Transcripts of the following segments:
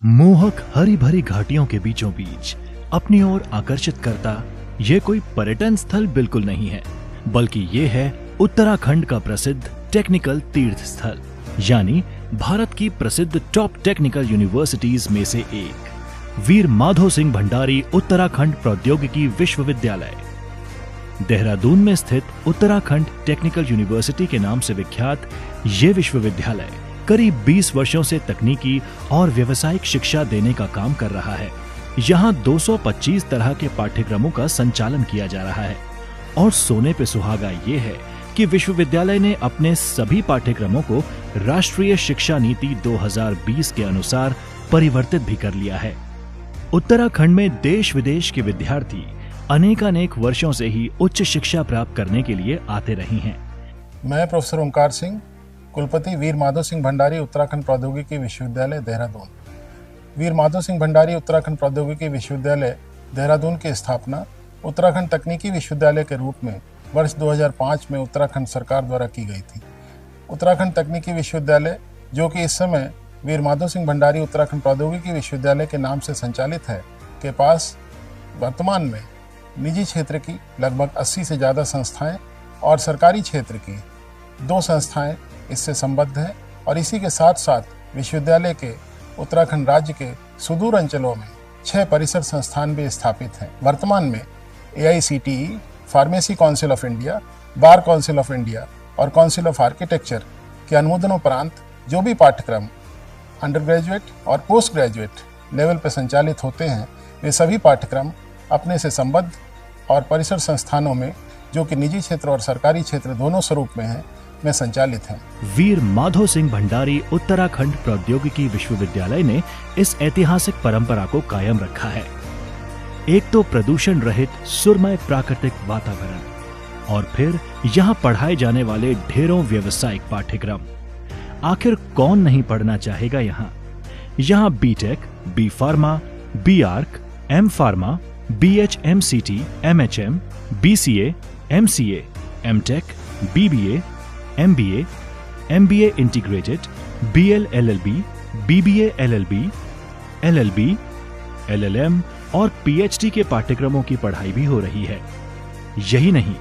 मोहक हरी भरी घाटियों के बीचों बीच अपनी ओर आकर्षित करता ये कोई पर्यटन स्थल बिल्कुल नहीं है, बल्कि ये है उत्तराखंड का प्रसिद्ध टेक्निकल तीर्थ स्थल, यानी भारत की प्रसिद्ध टॉप टेक्निकल यूनिवर्सिटीज में से एक वीर माधो सिंह भंडारी उत्तराखंड प्रौद्योगिकी विश्वविद्यालय। देहरादून में स्थित उत्तराखंड टेक्निकल यूनिवर्सिटी के नाम से विख्यात ये विश्वविद्यालय करीब 20 वर्षों से तकनीकी और व्यावसायिक शिक्षा देने का काम कर रहा है। यहाँ 225 तरह के पाठ्यक्रमों का संचालन किया जा रहा है और सोने पे सुहागा ये है कि विश्वविद्यालय ने अपने सभी पाठ्यक्रमों को राष्ट्रीय शिक्षा नीति 2020 के अनुसार परिवर्तित भी कर लिया है। उत्तराखंड में देश विदेश के विद्यार्थी अनेक वर्षों से ही उच्च शिक्षा प्राप्त करने के लिए आते रहे हैं। मैं प्रोफेसर ओंकार सिंह, कुलपति वीर माधो सिंह भंडारी उत्तराखंड प्रौद्योगिकी विश्वविद्यालय देहरादून। वीर माधो सिंह भंडारी उत्तराखंड प्रौद्योगिकी विश्वविद्यालय देहरादून की स्थापना उत्तराखंड तकनीकी विश्वविद्यालय के रूप में वर्ष 2005 में उत्तराखंड सरकार द्वारा की गई थी। उत्तराखंड तकनीकी विश्वविद्यालय, जो कि इस समय वीर माधो सिंह भंडारी उत्तराखंड प्रौद्योगिकी विश्वविद्यालय के नाम से संचालित है, के पास वर्तमान में निजी क्षेत्र की लगभग 80 से ज़्यादा संस्थाएं और सरकारी क्षेत्र की 2 संस्थाएं इससे संबद्ध हैं और इसी के साथ साथ विश्वविद्यालय के उत्तराखंड राज्य के सुदूर अंचलों में 6 परिसर संस्थान भी स्थापित हैं। वर्तमान में AICTE, pharmacy council of India, bar council of India और काउंसिल ऑफ आर्किटेक्चर के अनुमोदनोपरांत जो भी पाठ्यक्रम अंडर ग्रेजुएट और पोस्ट ग्रेजुएट लेवल पर संचालित होते हैं, वे सभी पाठ्यक्रम अपने से संबद्ध और परिसर संस्थानों में, जो कि निजी क्षेत्र और सरकारी क्षेत्र दोनों स्वरूप में हैं, में संचालित हैं। वीर माधो सिंह भंडारी उत्तराखंड प्रौद्योगिकी विश्वविद्यालय ने इस ऐतिहासिक परंपरा को कायम रखा है। एक तो प्रदूषण रहित सुरमय प्राकृतिक वातावरण और फिर यहाँ पढ़ाए जाने वाले ढेरों व्यावसायिक पाठ्यक्रम। आखिर कौन नहीं पढ़ना चाहेगा यहाँ B.Tech, B pharma, B arc, M pharma, BHMCT, MHM, BCA, MCA, MTech, BBA, MBA, MBA integrated, BL LLB, BBA LLB, LLB, LLM और PhD के पाठ्यक्रमों की पढ़ाई भी हो रही है। यही नहीं,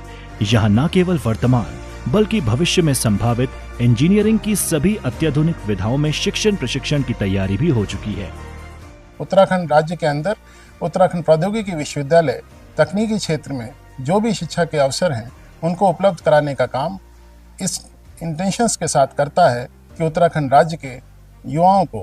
यहाँ न केवल वर्तमान बल्कि भविष्य में संभावित इंजीनियरिंग की सभी अत्याधुनिक विधाओं में शिक्षण प्रशिक्षण की तैयारी भी हो चुकी है। उत्तराखंड राज्य के अंदर उत्तराखंड प्रौद्योगिकी विश्वविद्यालय तकनीकी क्षेत्र में जो भी शिक्षा के अवसर हैं, उनको उपलब्ध कराने का काम इस इंटेंशंस के साथ करता है कि उत्तराखंड राज्य के युवाओं को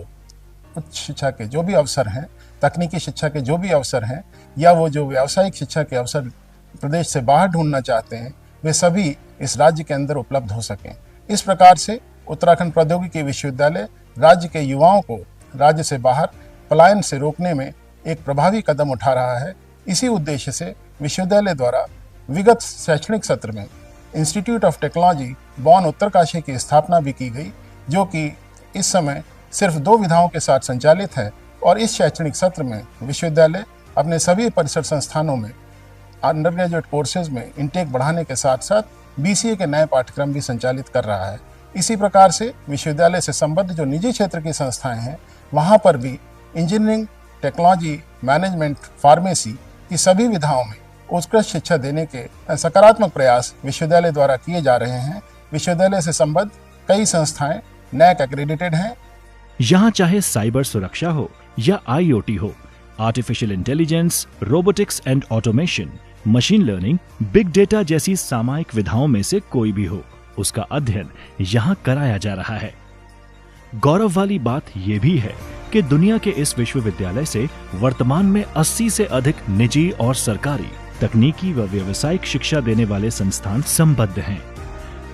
उच्च शिक्षा के जो भी अवसर हैं, तकनीकी शिक्षा के जो भी अवसर हैं, या वो जो व्यावसायिक शिक्षा के अवसर प्रदेश से बाहर ढूंढना चाहते हैं, वे सभी इस राज्य के अंदर उपलब्ध हो सकें। इस प्रकार से उत्तराखंड प्रौद्योगिकी विश्वविद्यालय राज्य के युवाओं को राज्य से बाहर पलायन से रोकने में एक प्रभावी कदम उठा रहा है। इसी उद्देश्य से विश्वविद्यालय द्वारा विगत शैक्षणिक सत्र में इंस्टीट्यूट ऑफ टेक्नोलॉजी बॉन उत्तरकाशी की स्थापना भी की गई, जो कि इस समय सिर्फ 2 विधाओं के साथ संचालित है और इस शैक्षणिक सत्र में विश्वविद्यालय अपने सभी परिसर संस्थानों में अंडर ग्रेजुएट कोर्सेज में इंटेक बढ़ाने के साथ साथ BCA के नए पाठ्यक्रम भी संचालित कर रहा है। इसी प्रकार से विश्वविद्यालय से संबद्ध जो निजी क्षेत्र की संस्थाएं हैं, वहाँ पर भी इंजीनियरिंग, टेक्नोलॉजी, मैनेजमेंट, फार्मेसी की सभी विधाओं में उत्कृष्ट शिक्षा देने के सकारात्मक प्रयास विश्वविद्यालय द्वारा किए जा रहे हैं। विश्वविद्यालय से संबद्ध कई संस्थाएं NAAC एक्रेडिटेड हैं। यहाँ चाहे साइबर सुरक्षा हो या IoT हो, artificial intelligence, robotics and automation, machine learning, big data जैसी सामायिक विधाओं में से कोई भी हो, उसका अध्ययन यहाँ कराया जा रहा है। गौरव वाली बात यह भी है कि दुनिया के इस विश्वविद्यालय से वर्तमान में 80 से अधिक निजी और सरकारी तकनीकी व व्यावसायिक शिक्षा देने वाले संस्थान संबद्ध हैं।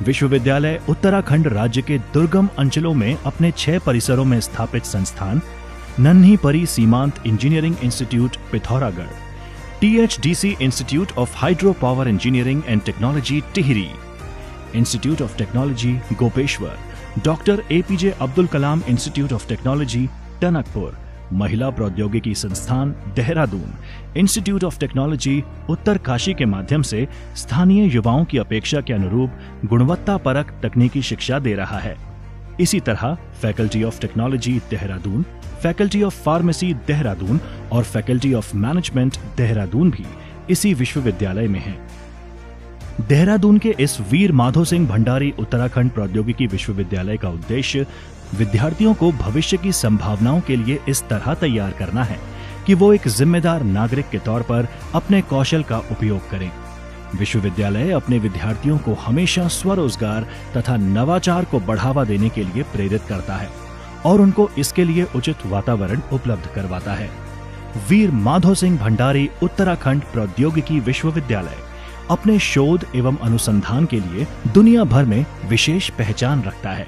विश्वविद्यालय उत्तराखंड राज्य के दुर्गम अंचलों में अपने 6 परिसरों में स्थापित संस्थान नन्ही परी सीमांत engineering institute Pithoragarh, THDC institute of hydro power engineering and technology Tehri, institute of technology Gopeshwar, doctor APJ Abdul Kalam institute of technology Tanakpur, महिला प्रौद्योगिकी संस्थान Dehradun, institute of technology Uttarkashi के माध्यम से स्थानीय युवाओं की अपेक्षा के अनुरूप गुणवत्तापरक तकनीकी शिक्षा दे रहा है। इसी तरह faculty of technology Dehradun, faculty of pharmacy Dehradun और फैकल्टी ऑफ मैनेजमेंट देहरादून भी इसी विश्वविद्यालय में हैं। देहरादून के इस वीर माधो सिंह भंडारी उत्तराखंड प्रौद्योगिकी विश्वविद्यालय का उद्देश्य विद्यार्थियों को भविष्य की संभावनाओं के लिए इस तरह तैयार करना है कि वो एक जिम्मेदार नागरिक के तौर पर अपने कौशल का उपयोग करें। विश्वविद्यालय अपने विद्यार्थियों को हमेशा स्वरोजगार तथा नवाचार को बढ़ावा देने के लिए प्रेरित करता है और उनको इसके लिए उचित वातावरण उपलब्ध करवाता है। वीर माधो सिंह भंडारी उत्तराखंड प्रौद्योगिकी विश्वविद्यालय अपने शोध एवं अनुसंधान के लिए दुनिया भर में विशेष पहचान रखता है।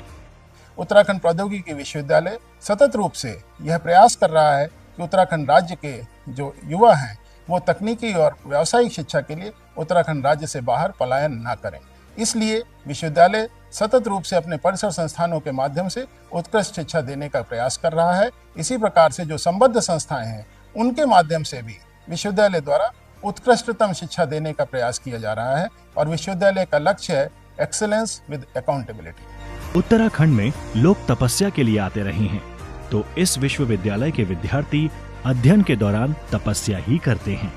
उत्तराखंड प्रौद्योगिकी विश्वविद्यालय सतत रूप से यह प्रयास कर रहा है कि उत्तराखंड राज्य के जो युवा हैं वो तकनीकी और व्यावसायिक शिक्षा के लिए उत्तराखंड राज्य से बाहर पलायन न करें। इसलिए विश्वविद्यालय सतत रूप से अपने परिसर संस्थानों के माध्यम से उत्कृष्ट शिक्षा देने का प्रयास कर रहा है। इसी प्रकार से जो संबद्ध संस्थाएं हैं उनके माध्यम से भी विश्वविद्यालय द्वारा उत्कृष्टतम शिक्षा देने का प्रयास किया जा रहा है और विश्वविद्यालय का लक्ष्य है एक्सीलेंस विद अकाउंटेबिलिटी। उत्तराखंड में लोग तपस्या के लिए आते रहे हैं, तो इस विश्वविद्यालय के विद्यार्थी अध्ययन के दौरान तपस्या ही करते हैं।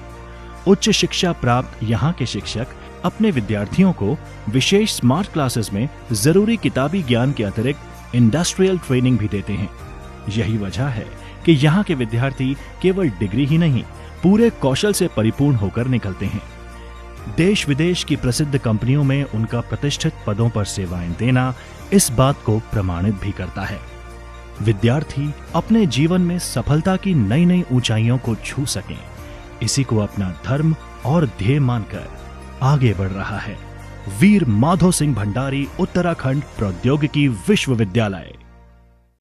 उच्च शिक्षा प्राप्त यहाँ के शिक्षक अपने विद्यार्थियों को विशेष स्मार्ट क्लासेस में जरूरी किताबी ज्ञान के अतिरिक्त इंडस्ट्रियल ट्रेनिंग भी देते हैं। यही वजह है कि यहाँ के विद्यार्थी केवल डिग्री ही नहीं, पूरे कौशल से परिपूर्ण होकर निकलते हैं। देश विदेश की प्रसिद्ध कंपनियों में उनका प्रतिष्ठित पदों पर सेवाएं देना इस बात को प्रमाणित भी करता है। विद्यार्थी अपने जीवन में सफलता की नई नई ऊंचाइयों को छू सकें, इसी को अपना धर्म और ध्येय मानकर आगे बढ़ रहा है वीर माधो सिंह भंडारी उत्तराखंड प्रौद्योगिकी विश्वविद्यालय।